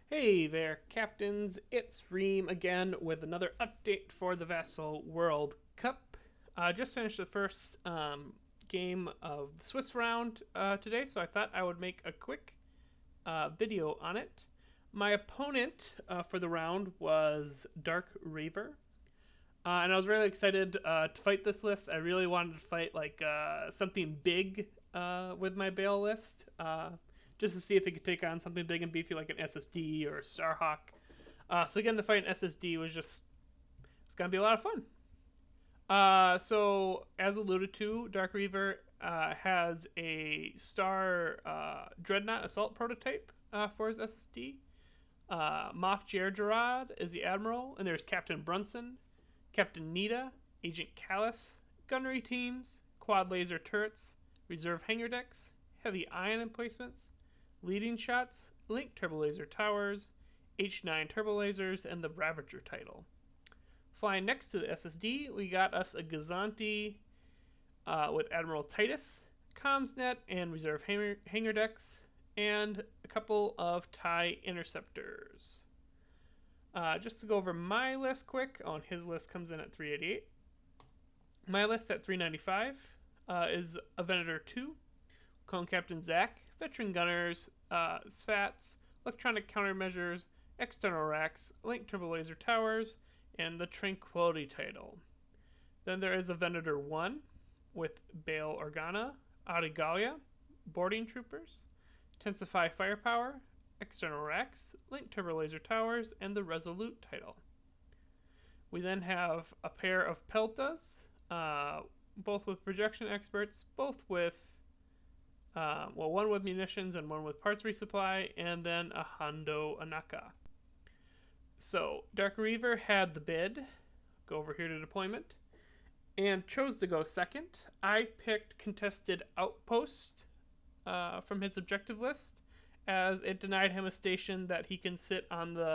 Hey there, Captains. It's Reiem again with another update for the Vassal World Cup. Just finished the first game of the Swiss round today, so I thought I would make a quick video on it. My opponent for the round was DarkRaver, and I was really excited to fight this list. I really wanted to fight like something big with my Bale list, just to see if he could take on something big and beefy like an SSD or a Starhawk. So again, the fight in SSD was it's gonna be a lot of fun. So as alluded to, DarkRaver has a Star Dreadnought Assault prototype for his SSD. Moff Gergerod is the Admiral, and there's Captain Brunson, Captain Nita, Agent Callus, gunnery teams, quad laser turrets, reserve hangar decks, heavy ion emplacements, leading shots, link turbolaser towers, H9 turbolasers, and the Ravager title. Flying next to the SSD, we got us a Gazanti with Admiral Titus, Comsnet, and reserve hangar decks, and a couple of TIE interceptors. Just to go over my list quick, his list comes in at 388. My list at 395 is a Venator II, Clone Captain Zak, Veteran Gunners, SPHA-Ts, Electronic Countermeasures, External Racks, Link Turbolaser Towers, and the Tranquility title. Then there is a Venator I with Bale Organa, GAllia, Boarding Troopers, Intensify Firepower, External Racks, Link Turbolaser Towers, and the Resolute title. We then have a pair of Peltas, both with projection experts, both with, one with munitions and one with parts resupply, and then a Hondo Ohnaka. So, DarkRaver had the bid, go over here to deployment, and chose to go second. I picked Contested Outpost from his objective list, as it denied him a station that he can sit on with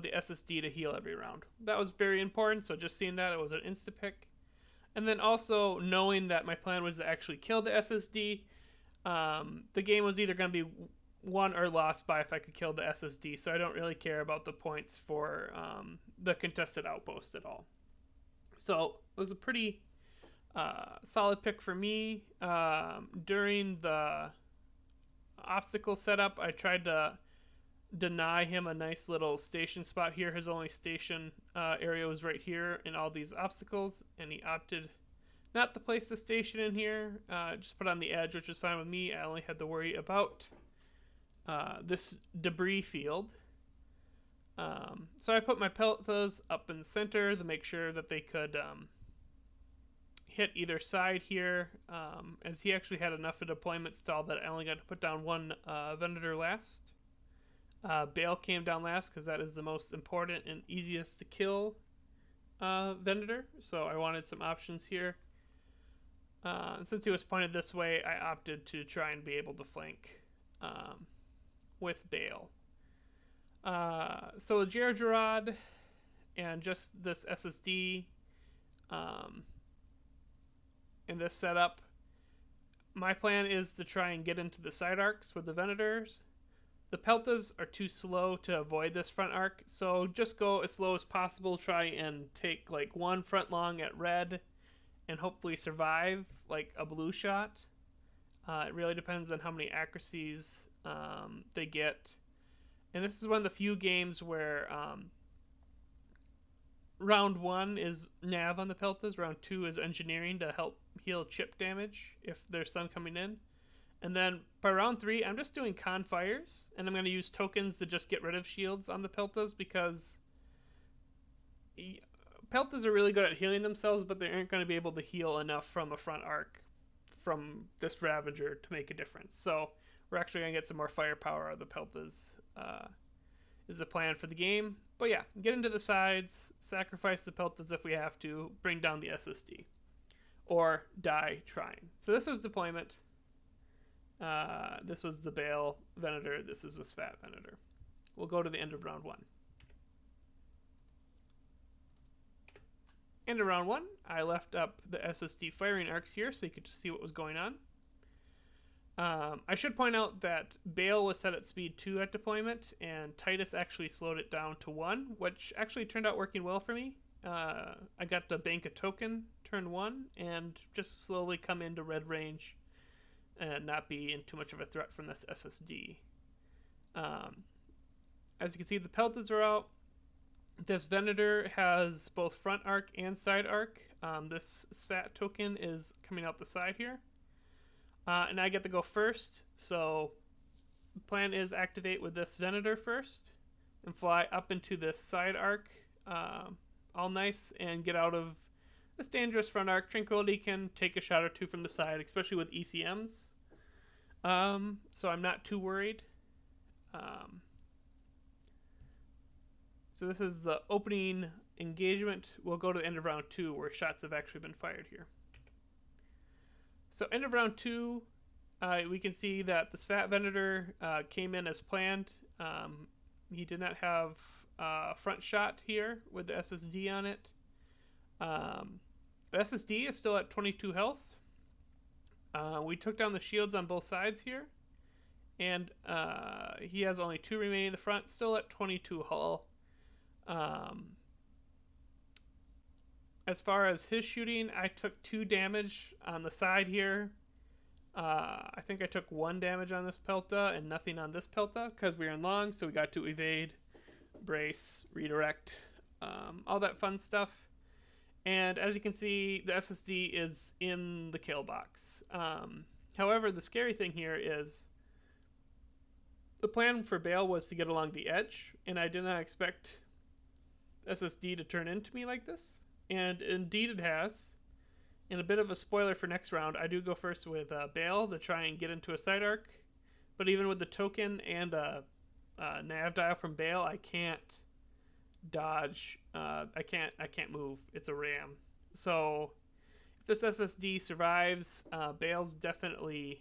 the SSD to heal every round. That was very important, so just seeing that, it was an insta pick. And then also knowing that my plan was to actually kill the SSD, the game was either going to be won or lost by if I could kill the SSD, so I don't really care about the points for the Contested Outpost at all. So it was a pretty solid pick for me. During the obstacle setup, I tried to deny him a nice little station spot here. His only station area was right here in all these obstacles, and he opted not to place the station in here, just put on the edge, which is fine with me. I only had to worry about this debris field. So I put my Peltas up in the center to make sure that they could hit either side here, as he actually had enough of deployment stall that I only got to put down one Venator last. Bale came down last because that is the most important and easiest to kill Venator, so I wanted some options here. Since he was pointed this way, I opted to try and be able to flank with Bale. So Gergerod and just this SSD in this setup, my plan is to try and get into the side arcs with the Venators. The Peltas are too slow to avoid this front arc, so just go as slow as possible. Try and take like one front long at red and hopefully survive like a blue shot. It really depends on how many accuracies they get. And this is one of the few games where round 1 is nav on the Peltas, round 2 is engineering to help heal chip damage if there's some coming in. And then by round 3, I'm just doing con fires, and I'm going to use tokens to just get rid of shields on the Peltas, because Peltas are really good at healing themselves, but they aren't going to be able to heal enough from a front arc from this Ravager to make a difference. So we're actually going to get some more firepower out of the Peltas, is the plan for the game. But yeah, get into the sides, sacrifice the Peltas if we have to, bring down the SSD, or die trying. So this was deployment. This was the Bale Venator. This is the SPHA-T Venator. We'll go to the end of round 1. End of round 1, I left up the SSD firing arcs here so you could just see what was going on. I should point out that Bale was set at speed 2 at deployment, and Titus actually slowed it down to 1, which actually turned out working well for me. I got to bank a token turn 1 and just slowly come into red range and not be in too much of a threat from this SSD. As you can see, the Peltas are out. This Venator has both front arc and side arc. This SPHA-T token is coming out the side here. And I get to go first, so the plan is activate with this Venator first and fly up into this side arc, all nice, and get out of this dangerous front arc. Tranquility can take a shot or two from the side, especially with ECMs, so I'm not too worried. So this is the opening engagement. We'll go to the end of round 2 where shots have actually been fired here. So end of round 2, we can see that the SPHA-T Venator came in as planned. He did not have front shot here with the SSD on it. The SSD is still at 22 health. We took down the shields on both sides here. And he has only 2 remaining in the front, still at 22 hull. As far as his shooting, I took 2 damage on the side here. I think I took 1 damage on this Pelta and nothing on this Pelta because we were in long, so we got to evade, brace, redirect, all that fun stuff. And as you can see, the SSD is in the kill box. However, the scary thing here is the plan for Bale was to get along the edge, and I did not expect SSD to turn into me like this. And indeed it has. And a bit of a spoiler for next round, I do go first with Bale to try and get into a side arc. But even with the token and a nav dial from Bale, I can't dodge. I can't move. It's a Reiem. So if this SSD survives, Bale's definitely,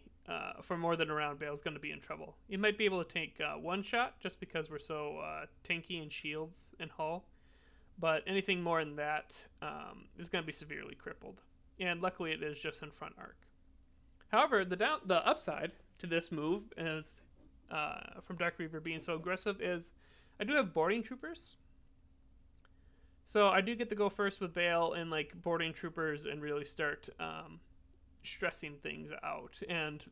for more than a round, Bale's going to be in trouble. You might be able to take 1 shot just because we're so tanky in shields and hull. But anything more than that is going to be severely crippled. And luckily it is just in front arc. However, the upside to this move is, from DarkRaver being so aggressive, is I do have boarding troopers. So I do get to go first with Bale and like boarding troopers and really start stressing things out. And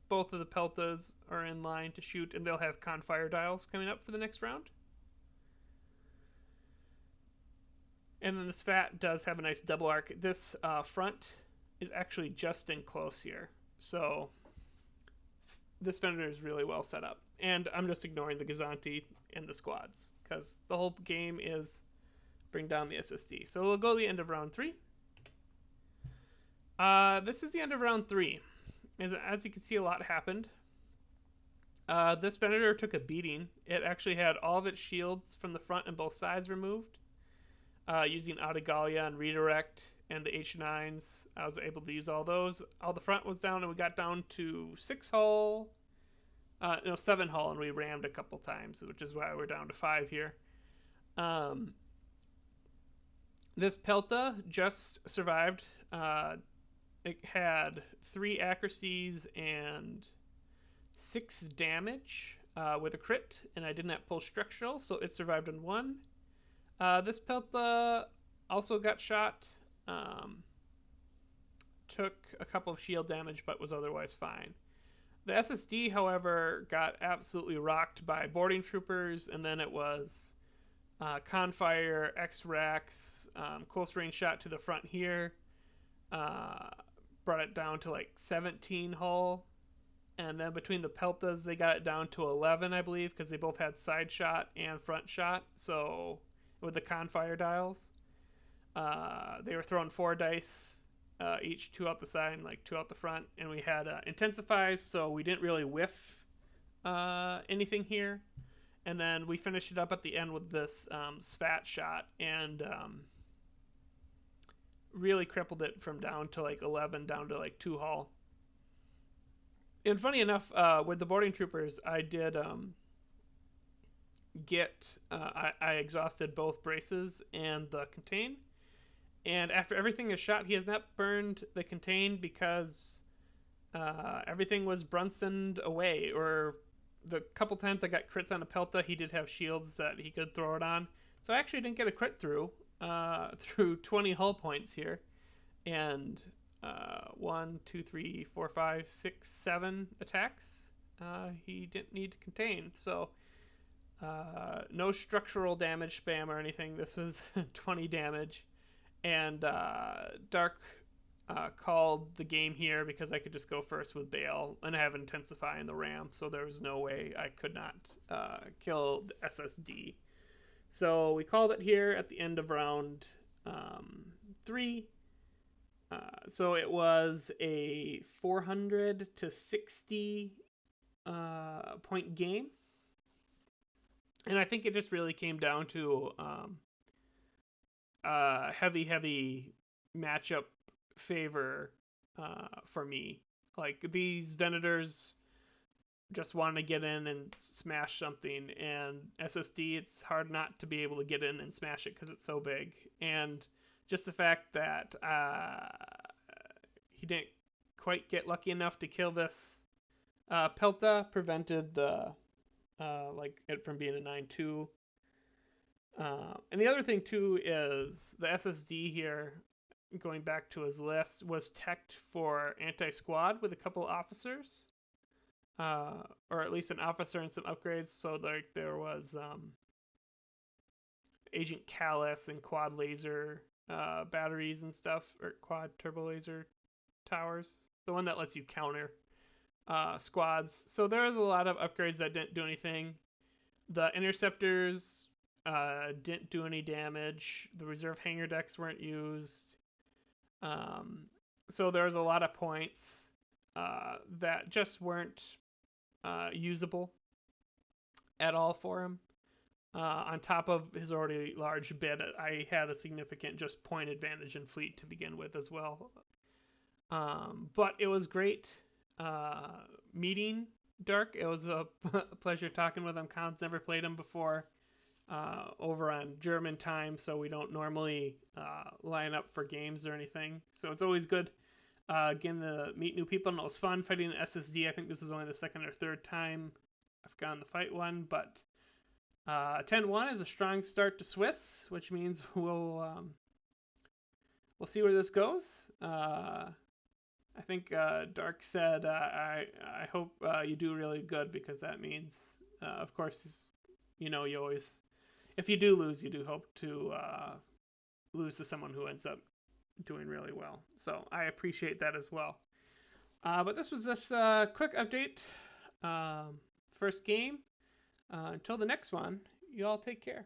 both of the Peltas are in line to shoot, and they'll have con fire dials coming up for the next round. And then the SPHA-T does have a nice double arc. This front is actually just in close here. So this Venator is really well set up. And I'm just ignoring the Gazanti and the squads because the whole game is bring down the SSD. So we'll go to the end of round 3. This is the end of round 3. As you can see, a lot happened. This Venator took a beating. It actually had all of its shields from the front and both sides removed. Using GAllia and redirect and the H9s, I was able to use all those. All the front was down, and we got down to 6 hull, 7 hull, and we rammed a couple times, which is why we're down to 5 here. This Pelta just survived. It had 3 accuracies and 6 damage with a crit, and I did not pull structural, so it survived in 1. This Pelta also got shot, took a couple of shield damage, but was otherwise fine. The SSD, however, got absolutely rocked by boarding troopers, and then it was Confire, X-Rax, close range shot to the front here, brought it down to like 17 hull, and then between the Peltas, they got it down to 11, I believe, because they both had side shot and front shot, so with the Confire dials. They were throwing 4 dice, each 2 out the side and like 2 out the front, and we had Intensifies, so we didn't really whiff anything here. And then we finished it up at the end with this SPHA-T shot, and really crippled it from down to like 11 down to like 2 hull. And funny enough, with the boarding troopers, I did I exhausted both braces and the contain, and after everything is shot, he has not burned the contain because everything was Brunsoned away. Or the couple times I got crits on a Pelta, he did have shields that he could throw it on. So I actually didn't get a crit through 20 hull points here. And 1, 2, 3, 4, 5, 6, 7 attacks he didn't need to contain. So no structural damage spam or anything. This was 20 damage. And Dark called the game here because I could just go first with Bale and have Intensify in the RAM, so there was no way I could not kill the SSD. So we called it here at the end of round 3. So it was a 400 to 60 point game. And I think it just really came down to heavy matchup favor for me. Like, these Venators just want to get in and smash something, and SSD, it's hard not to be able to get in and smash it because it's so big. And just the fact that he didn't quite get lucky enough to kill this Pelta prevented it from being a 9-2. And the other thing too is the SSD here, going back to his list, was teched for anti-squad with a couple officers, or at least an officer and some upgrades. So like there was Agent Callus and quad laser batteries and stuff, or quad turbolaser towers, the one that lets you counter squads. So there was a lot of upgrades that didn't do anything. The interceptors didn't do any damage. The reserve hangar decks weren't used. So there was a lot of points that just weren't usable at all for him. On top of his already large bid, I had a significant just point advantage in fleet to begin with as well. But it was great meeting Dark. It was a pleasure talking with him. Con's never played him before over on German time, so we don't normally line up for games or anything. So it's always good getting to meet new people, and it was fun fighting the SSD. I think this is only the second or third time I've gone to fight one, but 10-1 is a strong start to Swiss, which means we'll see where this goes. I think Dark said, I hope you do really good, because that means, of course, you always, if you do lose, you do hope to lose to someone who ends up doing really well. So I appreciate that as well. But this was just a quick update. First game. Until the next one, you all take care.